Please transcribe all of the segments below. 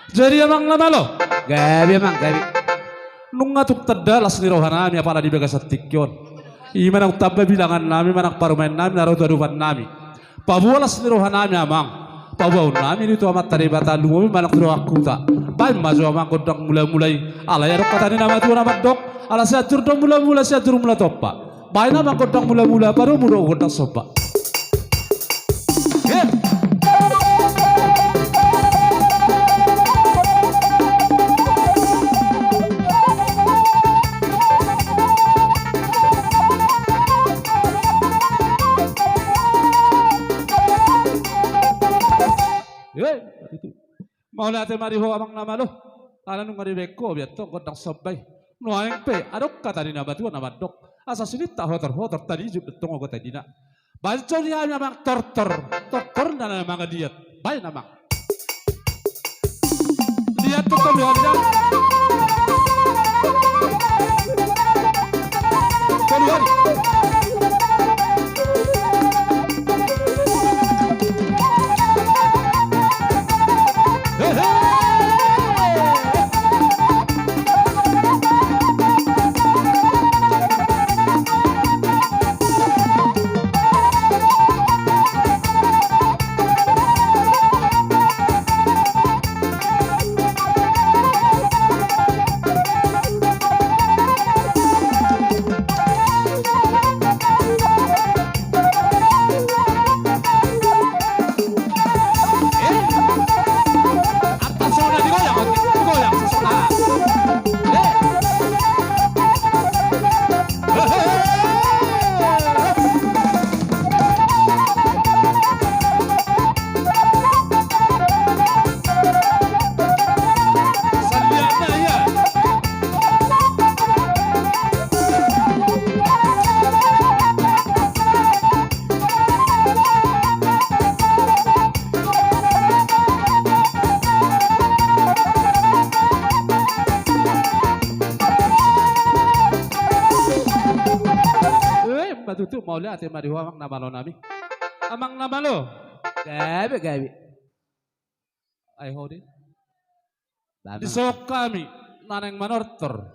Jadi emang nama lo? Gabi emang gabi. Nung ngatuk tadalas ni rohanami apala di bagas tikyon. Iman ang tabba bilangan nami manak parumain nami narutuadupan nami. Pabualas ni rohanami amang. Pabaw nami nito amat taribata lumumi manak rohakuta. Baik maju amang kodang mulai-mulai. Ala yarok kata ni nama tuan amat dok. Ala siatur dong mula-mula siatur mula toppa. Baik nama kodang mula-mula baru muro kodang sopa. Mau lihat mariho amang nama lo, ala nung maribeko biar to kodang sobay. Nuaing pe, adok kata di nama tuan nama dok. Asa sulit tak hotor tadi juga tunggu kata dina. Baca dia memang tortor dan memang diet. Baik nama. Lihat tuh keluarnya. Keluar. Tutup mau lihat ya mariho amang nama lo nami. Amang nama lo. Gabi. Ay hodin. Lama. Disok kami naneng manortor.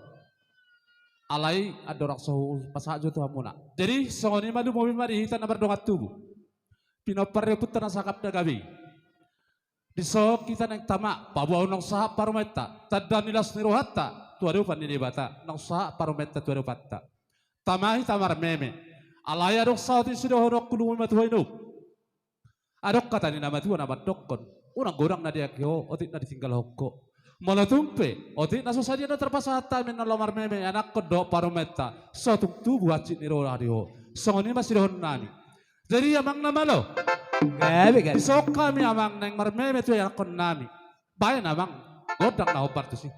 Alai adorak sohu pasajo tu hamuna. Jadi songoni madu mobil mari hita na berdongat tubuh. Pinopar reput tanah sakap na gabi. Disok kita neng tama pabuaw nang sahap parumeta. Tadda nilas nirohatta. Tuarupan ni bata. Nang sahap parumeta tuarupatta. Tamahi tamar meme. Alai adok sautin sudah horok kulungun matuhai nuk. Adok kata ni nama tuan nama dokon. Urang gorang na dia kyo otik na ditinggal hokko. Malah tumpe otik na susadia na terpasata men na lomar meme anak kodok parometa. So tung tubuh acit ni rola dio. Songoni masih dohon nami. Jadi amang nama lo. Gabi. Isok kami amang neng mar meme tu yang kon nami. Bayan amang godang na obar tu sih.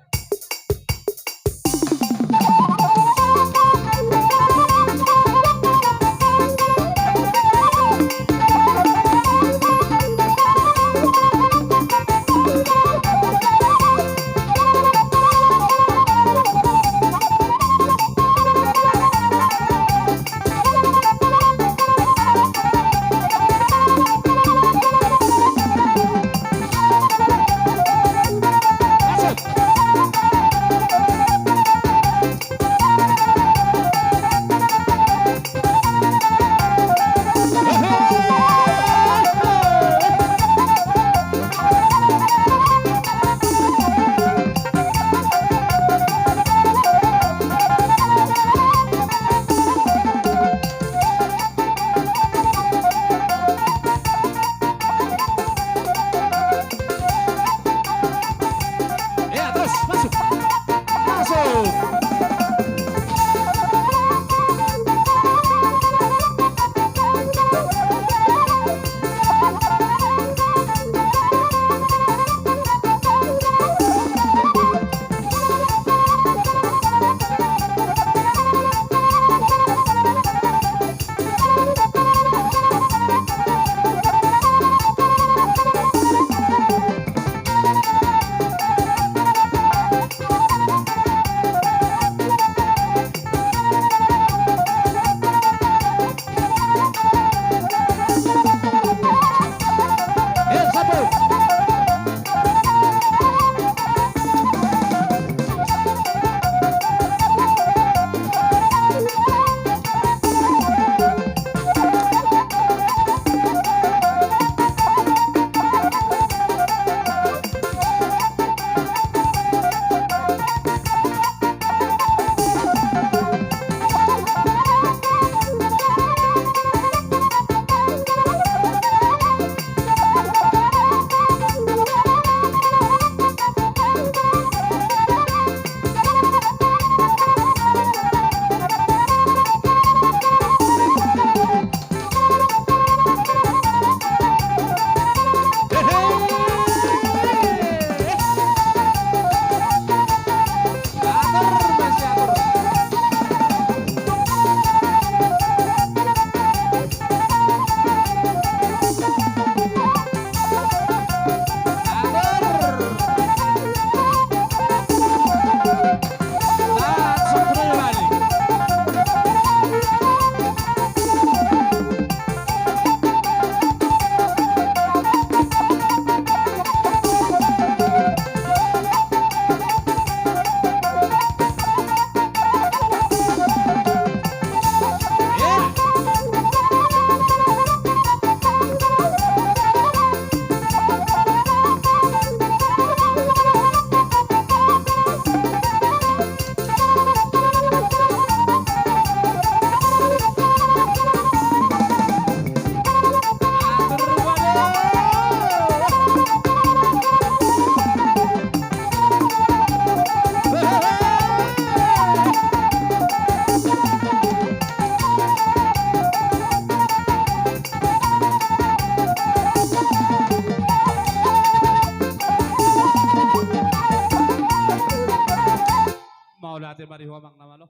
te mari huamang nama lo.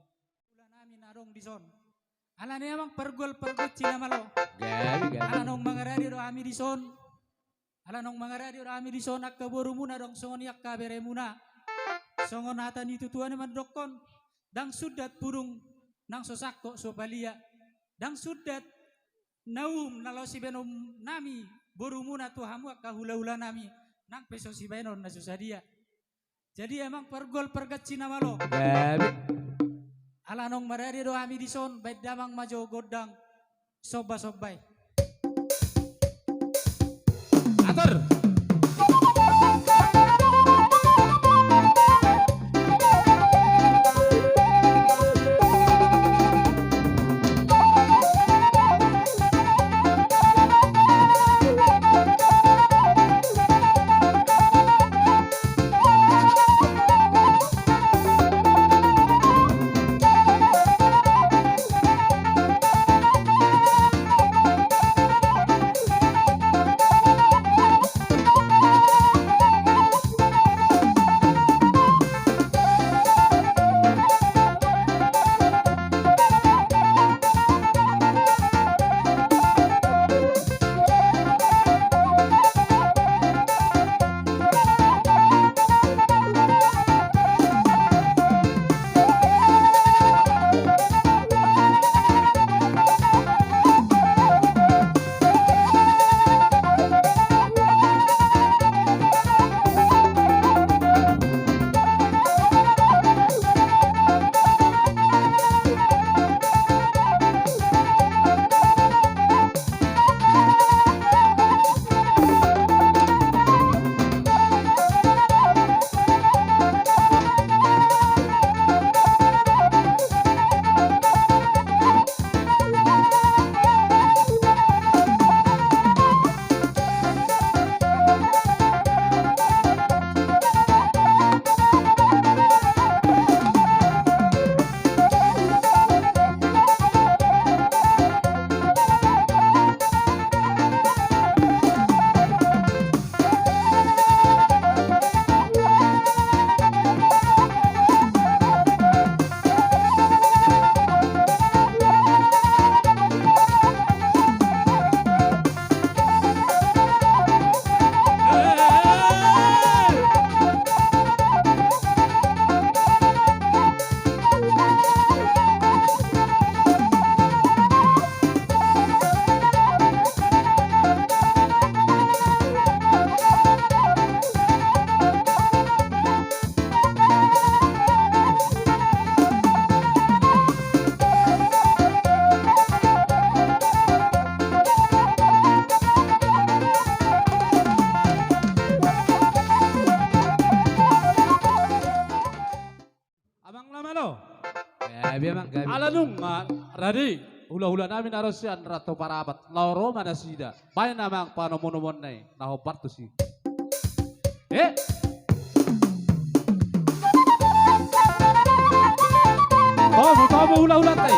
Ulan namin narong dison. Ala niya mang pergol Cina malo. Gabi, gabi. Ala nung mga radio ami dison. Ala nung mga radio ami dison akaburu muna dong songon yak kabere muna. Songon hatan itu tuan naman dokon. Dang sudat purung nang sosakko so balia. Dang sudat naum nalo si benom nami boru muna tu hamu kahula-hula nami nang peso si benon na susadia. Jadi emang pergol pergat Cina malo. Gabi. Alanong marari do ami dison baik damang majo godang soba-sobay. Atur. Amang nama lo. Gabi emang gabi. Alanung radi hula-hula namin arosian rato parabat lauro mana sida. Bayan namang panomon-nomon nai naho partu si. Tomo hula-hula tay.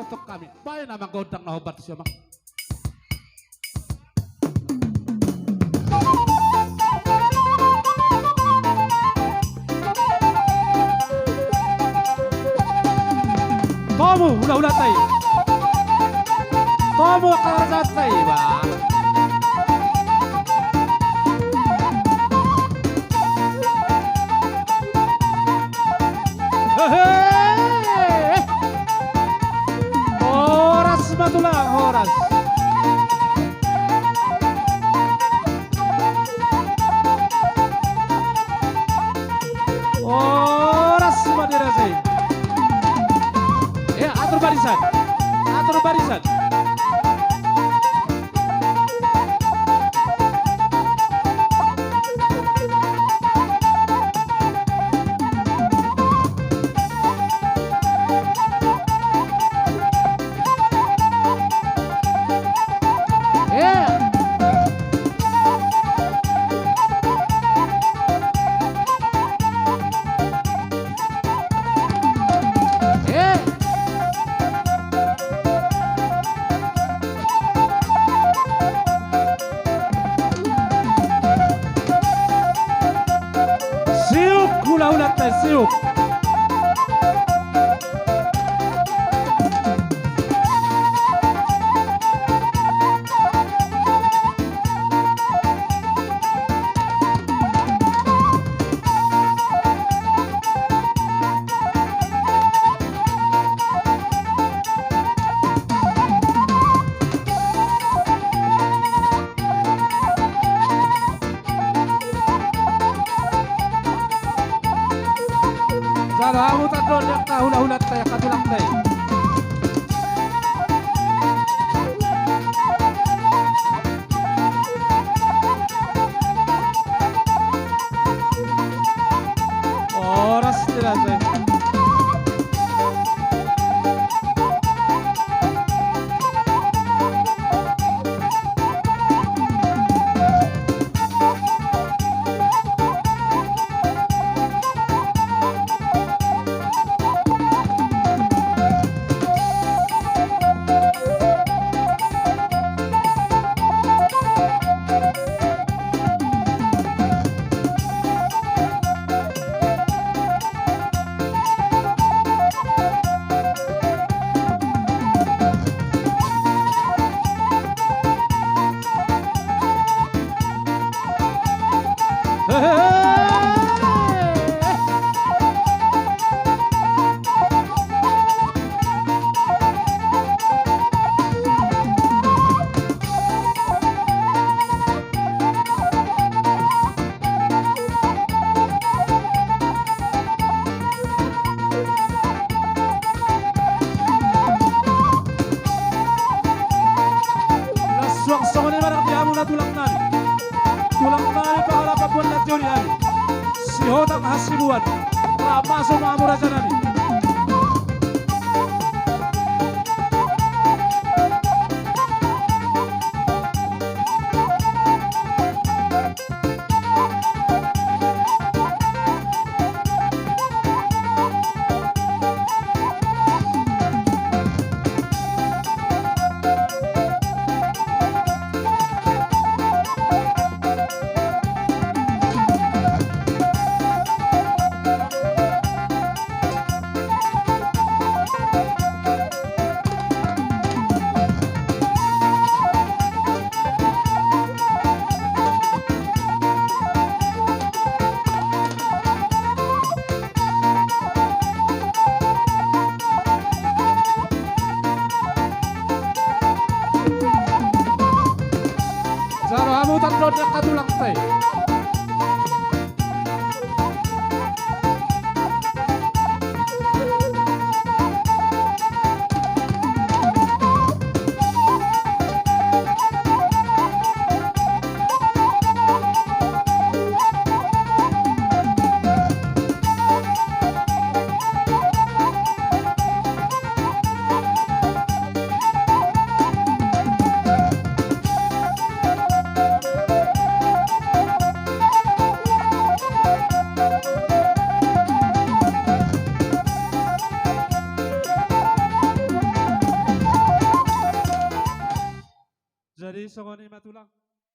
untuk kami. Baik nama godang na obat siya mak. Kamu udah tay. Kamu akan tay ba. Horas matulang horas. Horas madirasai. Ya, atur barisan. Atur barisan. Hula-hula teh siup. Kamu tak yang hula-hula teh katulak teh. Horas tidak teh. Suang-suang ni barang diamu na tulang nani. Tulang nani para papuan na teori ani. Si Hodang Hasibuan. Ramaso maamura janani. Saramu tatlon yang katulang teh. tulang.